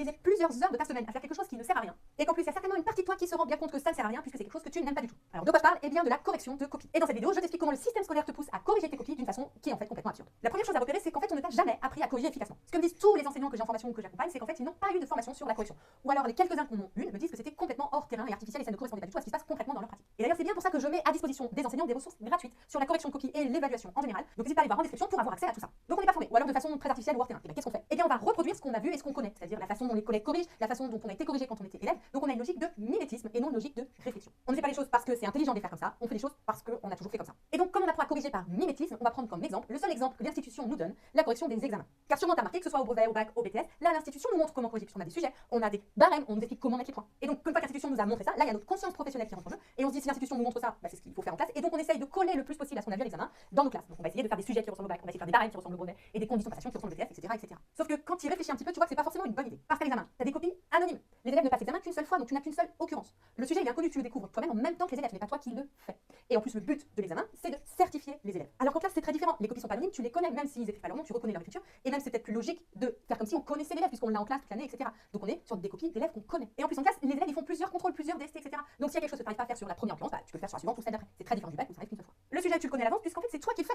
utiliser plusieurs heures de ta semaine à faire quelque chose qui ne sert à rien, et qu'en plus il y a certainement une partie de toi qui se rend bien compte que ça ne sert à rien puisque c'est quelque chose que tu n'aimes pas du tout. Alors de quoi je parle? Eh bien de la correction de copies. Et dans cette vidéo, je t'explique comment le système scolaire te pousse à corriger tes copies d'une façon qui est en fait complètement absurde. La première chose à repérer, c'est qu'en fait on ne t'a jamais appris à corriger efficacement. Ce que me disent tous les enseignants que j'ai en formation ou que j'accompagne, c'est qu'en fait ils n'ont pas eu de formation sur la correction. Ou alors les quelques-uns qui en ont une me disent que c'était complètement hors terrain et artificiel et ça ne correspondait pas du tout à ce qui se passe concrètement dans leur pratique. Et d'ailleurs c'est bien pour ça que je mets à disposition des enseignants des ressources gratuites sur la correction de copies et l'évaluation en général. Donc n'hésite pas à aller voir en description pour avoir accès à tout ça. Donc on n'est pas formé, ou alors de façon très artificielle ou hors terrain. Et bien qu'est-ce qu'on fait? Eh bien on va reproduire ce qu'on a vu et ce qu'on connaît, c'est-à-dire la façon dont les collègues corrigent, la façon dont on a été corrigé quand on était élève. Donc on a une logique de mimétisme et non une logique de réflexion. On ne fait pas les choses parce que c'est intelligent de les faire comme ça, on fait les choses parce qu'on a toujours fait comme ça. Et donc comme on apprend à corriger par mimétisme, on va prendre comme exemple le seul exemple que l'institution nous donne, la correction des examens. Car sûrement t'as remarqué que ce soit au brevet, au bac, au BTS, là l'institution nous montre comment corriger puisqu'on a des sujets, on a des barèmes, on nous explique comment mettre les points. Et donc une fois que l'institution nous a montré ça, là il y a notre conscience professionnelle qui rentre en jeu et on se dit si l'institution nous montre ça, c'est ce qu'il faut faire en classe. Et donc on essaye de coller le plus possible à ce qu'on a vu à l'examen dans nos classes. Donc on va essayer de faire des sujets qui ressemblent au bac, on va essayer de faire des barèmes qui ressemblent au brevet et des conditions de passation qui ressemblent au BTS, etc., etc. Sauf que quand tu y réfléchis un petit peu, tu vois que c'est pas forcément une bonne idée. Parce qu'à l'examen, t'as des copies anonymes. Les élèves ne passent l'examen qu'une seule fois, donc tu n'as qu'une seule occurrence. Le sujet il est inconnu, tu le découvres toi-même en même temps que les élèves, ce n'est pas toi qui le fais. Et en plus le but de l'examen, c'est de certifier les élèves. Alors qu'en classe c'est très différent. Les copies sont pas anonymes, tu les connais, même s'ils écrivent pas leur nom, tu reconnais leur écriture, et même c'est peut-être plus logique de faire comme si on connaissait l'élève puisqu'on l'a en classe toute l'année, etc. Donc on est sur des copies d'élèves qu'on connaît. Et en plus en classe, les élèves ils font plusieurs contrôles, plusieurs DST, etc. Donc s'il y a quelque chose que tu n'arrives pas à faire sur la première occurrence, tu peux le faire sur la suivante ou celle d'après. C'est très différent du bac où ça arrive qu'une seule fois. Le sujet tu le connais à l'avance puisqu'en fait c'est toi qui le fais.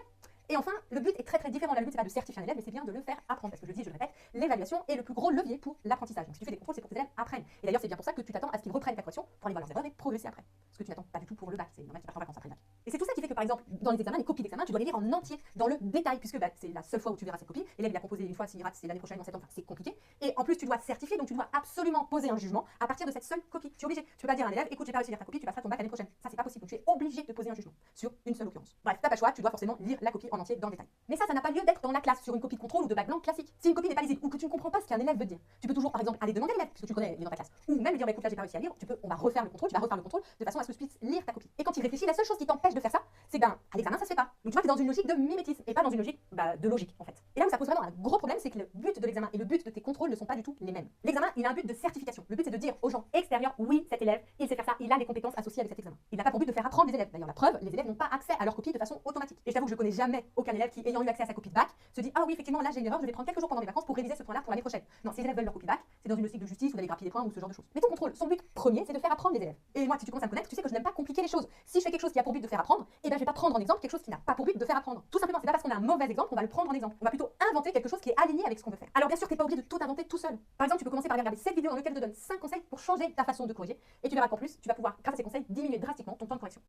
Et enfin, le but est très différent. Là, le but c'est pas de certifier un élève, mais c'est bien de le faire apprendre. Parce que je le dis, je le répète, l'évaluation est le plus gros levier pour l'apprentissage. Donc si tu fais des contrôles, c'est pour que tes élèves apprennent. Et d'ailleurs, c'est bien pour ça que tu t'attends à ce qu'ils reprennent ta correction pour aller voir leurs erreurs et progresser après. Ce que tu n'attends pas du tout pour le bac. C'est normal qu'ils partent en vacances après le bac. Et c'est tout ça qui fait que par exemple, dans les examens, les copies d'examen, tu dois les lire en entier, dans le détail, puisque c'est la seule fois où tu verras cette copie. L'élève il a composé une fois, s'il rate, c'est l'année prochaine, en septembre, c'est compliqué. Et en plus, tu dois certifier, donc tu dois absolument poser un jugement à partir de cette seule copie. Tu es obligé. Tu peux pas dire à un élève, écoute, j'ai pas réussi à lire ta copie, tu passeras ton bac l'année prochaine. Ça, c'est pas possible. Donc tu es obligé de poser un jugement sur une seule occurrence. Bref, t'as pas le choix, tu dois forcément lire la copie en entier dans le détail. Mais ça n'a pas lieu d'être dans la classe sur une copie de contrôle ou de bac blanc classique. Si une copie n'est pas lisible ou que tu ne comprends pas ce qu'un élève veut dire, tu peux toujours par exemple aller demander à l'élève, puisque tu connais, il est dans ta classe, ou même lui dire, écoute, là j'ai pas réussi à lire, on va refaire le contrôle, tu vas refaire le contrôle de façon à ce que tu puisses lire ta copie. Et quand il réfléchit, la seule chose qui t'empêche de faire ça, c'est à l'examen ça se fait pas. Donc tu vois, t'es dans une logique de mimétisme et pas dans une logique de logique en fait. Et là où ça pose vraiment un gros problème, c'est que le but de l'examen et le but de tes contrôles ne sont pas du tout les mêmes. L'examen, il a un but de certification. Le but c'est de dire aux gens extérieurs, oui, cet élève, il sait faire ça, il a les compétences associées avec cet examen. Il n'a pas pour but de faire apprendre les élèves. D'ailleurs, la preuve, les élèves n'ont pas accès à leur copie de façon automatique. Et je t'avoue que je connais jamais aucun élève qui, ayant eu accès à sa copie de bac, se dit ah oui, effectivement, là j'ai une erreur, je vais prendre quelques jours pendant mes vacances pour réviser ce point-là pour l'année prochaine. Non, si les élèves veulent leur copie de bac, c'est dans une logique de justice ou d'aller grappiller des points ou ce genre de choses. Mais ton contrôle, son but premier, c'est de faire apprendre les élèves. Et moi, si tu commences à me connaître, tu sais que je n'aime pas compliquer les choses. Si je fais quelque chose qui a pour but de faire apprendre, et ben je vais pas prendre en exemple quelque chose qui n'a pas pour but de faire apprendre. Tout simplement, c'est pas parce qu'on a un mauvais exemple qu'on va le prendre en exemple. On va plutôt inventer quelque chose qui est aligné avec ce qu'on veut faire. Alors bien sûr, t'es pas obligé de tout inventer tout seul. Par exemple, tu peux commencer par regarder cette vidéo dans laquelle je te donne 5 conseils pour changer ta façon de corriger, et tu verras qu'en plus, tu vas pouvoir, grâce à ces conseils, diminuer drastiquement ton temps de correction